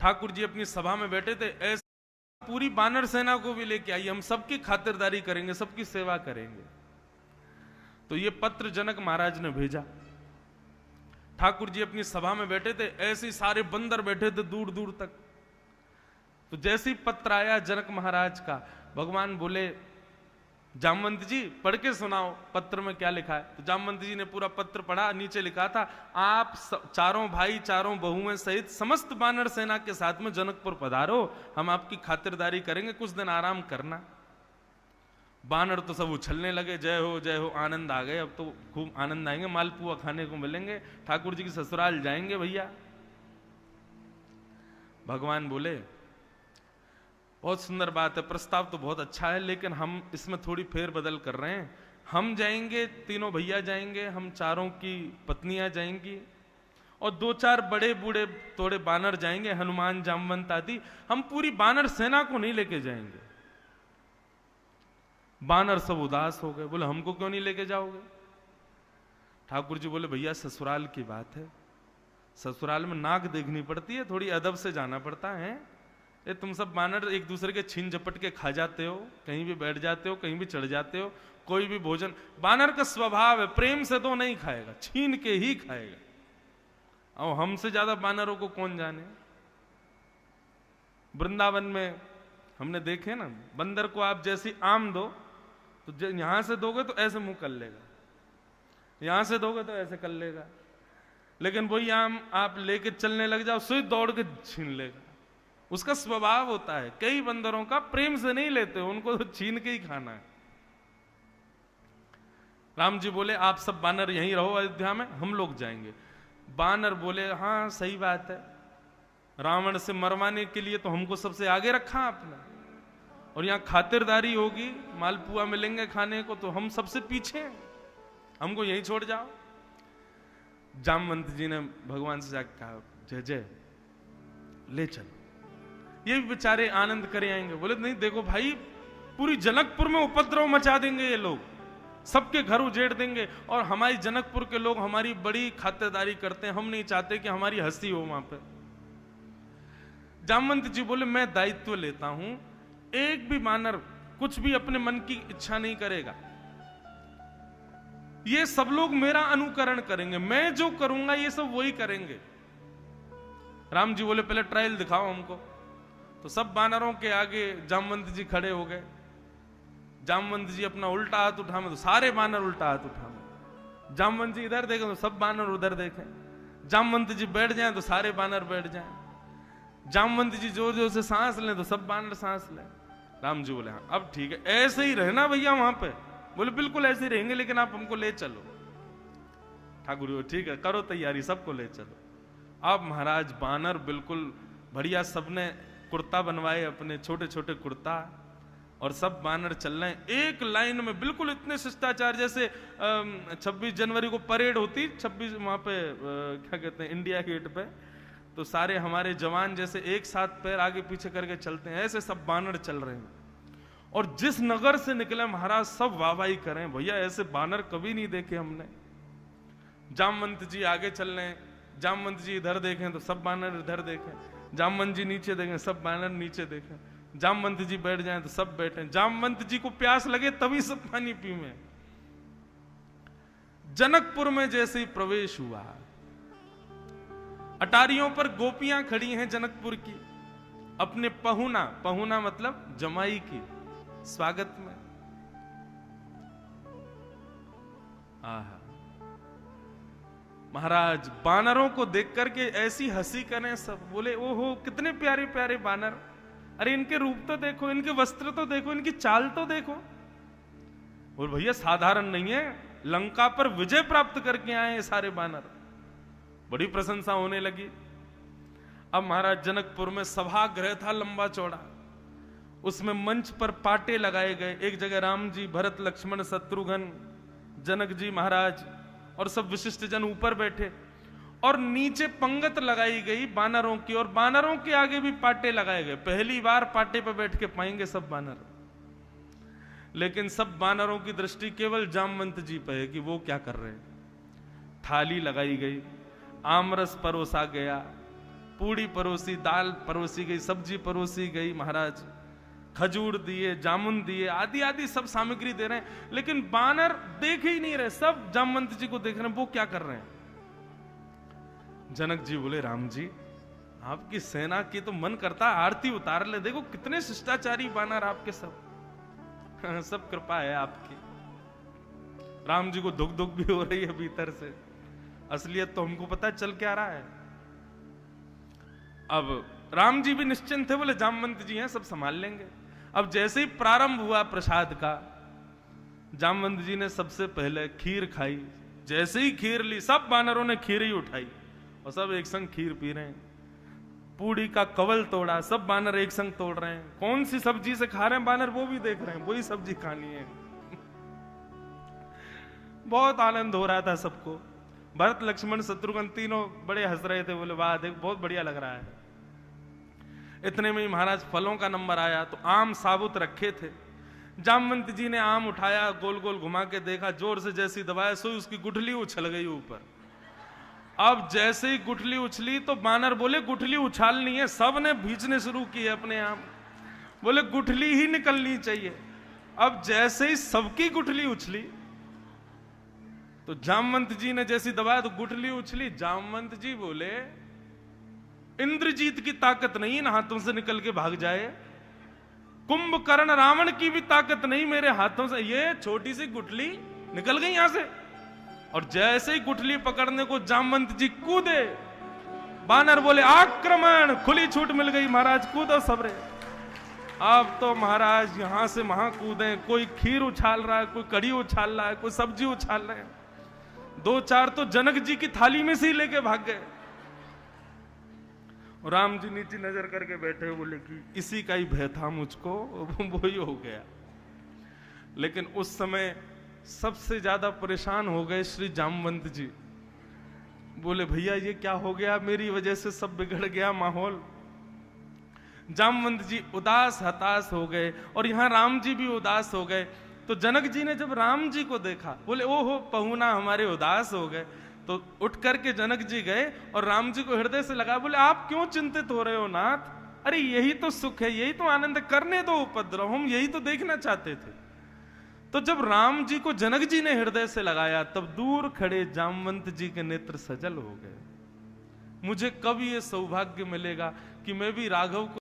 ठाकुर जी अपनी सभा में बैठे थे, ऐसे पूरी बानर सेना को भी लेके आई, हम सबकी खातिरदारी करेंगे, सबकी सेवा करेंगे। तो ये पत्र जनक महाराज ने भेजा। ठाकुर जी अपनी सभा में बैठे थे, ऐसे ही सारे बंदर बैठे थे दूर दूर तक। तो जैसे ही पत्र आया जनक महाराज का, भगवान बोले जामवंत जी पढ़ के सुनाओ पत्र में क्या लिखा है। तो जामवंत जी ने पूरा पत्र पढ़ा। नीचे लिखा था, आप चारों भाई चारों बहुएं सहित समस्त बानर सेना के साथ में जनकपुर पधारो, हम आपकी खातिरदारी करेंगे, कुछ दिन आराम करना। बानर तो सब उछलने लगे, जय हो आनंद आ गए, अब तो खूब आनंद आएंगे, मालपुआ खाने को मिलेंगे, ठाकुर जी की ससुराल जाएंगे भैया। भगवान बोले बहुत सुंदर बात है, प्रस्ताव तो बहुत अच्छा है, लेकिन हम इसमें थोड़ी फेर बदल कर रहे हैं। हम जाएंगे, तीनों भैया जाएंगे, हम चारों की पत्नियां जाएंगी, और 2-4 बड़े बूढ़े थोड़े बानर जाएंगे, हनुमान जामवंत आदि। हम पूरी बानर सेना को नहीं लेके जाएंगे। बानर सब उदास हो गए, बोले हमको क्यों नहीं लेके जाओगे। ठाकुर जी बोले भैया ससुराल की बात है, ससुराल में नाक देखनी पड़ती है, थोड़ी अदब से जाना पड़ता है। ये तुम सब बानर एक दूसरे के छीन झपट के खा जाते हो, कहीं भी बैठ जाते हो, कहीं भी चढ़ जाते हो, कोई भी भोजन, बानर का स्वभाव है प्रेम से तो नहीं खाएगा, छीन के ही खाएगा। और हमसे ज्यादा बानरों को कौन जाने। वृंदावन में हमने देखे ना, बंदर को आप जैसी आम दो तो यहां से दोगे तो ऐसे मुंह कर लेगा, यहां से दोगे तो ऐसे कर लेगा, लेकिन वही आम आप लेके चलने लग जाओ, सुई दौड़ के छीन लेगा। उसका स्वभाव होता है। कई बंदरों का प्रेम से नहीं लेते, उनको तो छीन के ही खाना है। राम जी बोले आप सब बानर यहीं रहो अयोध्या में, हम लोग जाएंगे। बानर बोले हाँ सही बात है, रावण से मरवाने के लिए तो हमको सबसे आगे रखा आपने, और यहां खातिरदारी होगी, मालपुआ मिलेंगे खाने को, तो हम सबसे पीछे हैं, हमको यहीं छोड़ जाओ। जामवंत जी ने भगवान से जाकर कहा जय जय ले चलो, ये भी बेचारे आनंद करे आएंगे। बोले नहीं देखो भाई, पूरी जनकपुर में उपद्रव मचा देंगे ये लोग, सबके घर उजेड़ देंगे, और हमारी जनकपुर के लोग हमारी बड़ी खातिरदारी करते हैं, हम नहीं चाहते कि हमारी हंसी हो वहां पे। जामवंत जी बोले मैं दायित्व लेता हूं, एक भी बानर कुछ भी अपने मन की इच्छा नहीं करेगा, ये सब लोग मेरा अनुकरण करेंगे, मैं जो करूंगा ये सब वही करेंगे। राम जी बोले पहले ट्रायल दिखाओ हमको। तो सब बानरों के आगे जामवंत जी खड़े हो गए। जामवंत जी अपना उल्टा हाथ उठाए तो सारे बानर उल्टा हाथ उठाए, जामवंत जी इधर देखें तो सब बानर उधर देखें, जामवंत जी बैठ जाएं तो सारे बानर बैठ जाएं, जामवंत जी जोर जोर से सांस लें तो सब बानर सांस लें। राम जी बोले हाँ अब ठीक है, ऐसे ही रहना भैया वहां पे। बोले बिल्कुल ऐसे ही रहेंगे, लेकिन आप हमको ले चलो। ठाकुर जी ठीक है करो तैयारी, सबको ले चलो। अब महाराज बानर बिल्कुल बढ़िया, सबने कुर्ता बनवाए अपने छोटे छोटे कुर्ता, और सब बानर चल रहे हैं एक लाइन में, बिल्कुल इतने शिष्टाचार, जैसे 26 जनवरी को परेड होती, 26 वहां पे क्या कहते हैं इंडिया गेट पे, तो सारे हमारे जवान जैसे एक साथ पैर आगे पीछे करके चलते हैं, ऐसे सब बानर चल रहे हैं। और जिस नगर से निकले महाराज सब वाहवाही करें, भैया ऐसे बानर कभी नहीं देखे हमने। जामवंत जी आगे चल रहे हैं, जामवंत जी इधर देखें तो सब बानर इधर देखें, जामवंत जी नीचे देखें सब बानर नीचे देखें, जामवंत जी बैठ जाएं तो सब बैठे, जामवंत जी को प्यास लगे तभी सब पानी पीवें। जनकपुर में जैसे ही प्रवेश हुआ, अटारियों पर गोपियां खड़ी हैं जनकपुर की, अपने पहुना, पहुना मतलब जमाई की स्वागत में। आहा, महाराज बानरों को देख करके ऐसी हंसी करें सब, बोले ओहो कितने प्यारे प्यारे बानर, अरे इनके रूप तो देखो, इनके वस्त्र तो देखो, इनकी चाल तो देखो। और भैया साधारण नहीं है, लंका पर विजय प्राप्त करके आए ये सारे बानर। बड़ी प्रशंसा होने लगी। अब महाराज जनकपुर में सभागृह था लंबा चौड़ा, उसमें मंच पर पाटे लगाए गए, एक जगह राम जी, भरत, लक्ष्मण, शत्रुघ्न, जनक जी महाराज और सब विशिष्ट जन ऊपर बैठे, और नीचे पंगत लगाई गई बानरों की, और बानरों के आगे भी पाटे लगाए गए। पहली बार पाटे पर बैठ के पाएंगे सब बानर, लेकिन सब बानरों की दृष्टि केवल जामवंत जी पे है कि वो क्या कर रहे हैं। थाली लगाई गई, आमरस परोसा गया, पूड़ी परोसी, दाल परोसी गई, सब्जी परोसी गई, महाराज खजूर दिए, जामुन दिए, आदि आदि सब सामग्री दे रहे हैं, लेकिन बानर देख ही नहीं रहे, सब जामवंत जी को देख रहे हैं, वो क्या कर रहे हैं। जनक जी बोले, राम जी आपकी सेना की तो मन करता आरती उतार ले, देखो कितने शिष्टाचारी बानर आपके सब सब कृपा है आपकी। राम जी को दुख दुख भी हो रही है भीतर से, असलियत तो हमको पता चल क्या रहा है। अब राम जी भी निश्चिंत थे, बोले जामवंत जी हैं सब संभाल लेंगे। अब जैसे ही प्रारंभ हुआ प्रसाद का, जामवंत जी ने सबसे पहले खीर खाई। जैसे ही खीर ली, सब बानरों ने खीर ही उठाई और सब एक संग खीर पी रहे हैं। पूड़ी का कवल तोड़ा, सब बानर एक संग तोड़ रहे हैं। कौन सी सब्जी से खा रहे हैं बानर, वो भी देख रहे हैं, वही सब्जी खानी है। बहुत आनंद हो रहा था सबको। भरत लक्ष्मण शत्रुघ्न तीनों बड़े हंस रहे थे, बोले वाह देख बहुत बढ़िया लग रहा है। इतने में ही महाराज फलों का नंबर आया, तो आम साबुत रखे थे। जामवंत जी ने आम उठाया, गोल गोल घुमा के देखा, जोर से जैसी दबाया सोई उसकी गुठली उछल गई ऊपर। अब जैसे ही गुठली उछली तो बानर बोले गुठली उछालनी है, सब ने भींचने शुरू किए अपने आम, बोले गुठली ही निकलनी चाहिए। अब जैसे ही सबकी गुठली उछली तो जामवंत जी ने जैसी दबाया तो गुठली उछली। जामवंत जी बोले इंद्रजीत की ताकत नहीं इन हाथों से निकल के भाग जाए, कुंभकर्ण रावण की भी ताकत नहीं मेरे हाथों से, ये छोटी सी गुठली निकल गई यहां से। और जैसे ही गुठली पकड़ने को जामवंत जी कूदे, बानर बोले आक्रमण, खुली छूट मिल गई महाराज, कूदो सबरे। अब तो महाराज यहां से वहां कूदे, कोई खीर उछाल रहा है, कोई कड़ी उछाल रहा है, कोई सब्जी उछाल रहे हैं। दो चार तो जनक जी की थाली में से ही लेके भाग गए। राम जी नीचे नजर करके बैठे, बोले कि इसी का ही भय था मुझको, वो ही हो गया। लेकिन उस समय सबसे ज्यादा परेशान हो गए श्री जामवंत जी। बोले भैया ये क्या हो गया, मेरी वजह से सब बिगड़ गया माहौल। जामवंत जी उदास हताश हो गए और यहां राम जी भी उदास हो गए। तो जनक जी ने जब राम जी को देखा, बोले ओहो पहुना हमारे उदास हो गए। तो उठ करके जनक जी गए और राम जी को हृदय से लगा, बोले आप क्यों चिंतित हो रहे हो नाथ, अरे यही तो सुख है, यही तो आनंद, करने दो उपद्रव, हम यही तो देखना चाहते थे। तो जब राम जी को जनक जी ने हृदय से लगाया, तब दूर खड़े जामवंत जी के नेत्र सजल हो गए। मुझे कब ये सौभाग्य मिलेगा कि मैं भी राघव को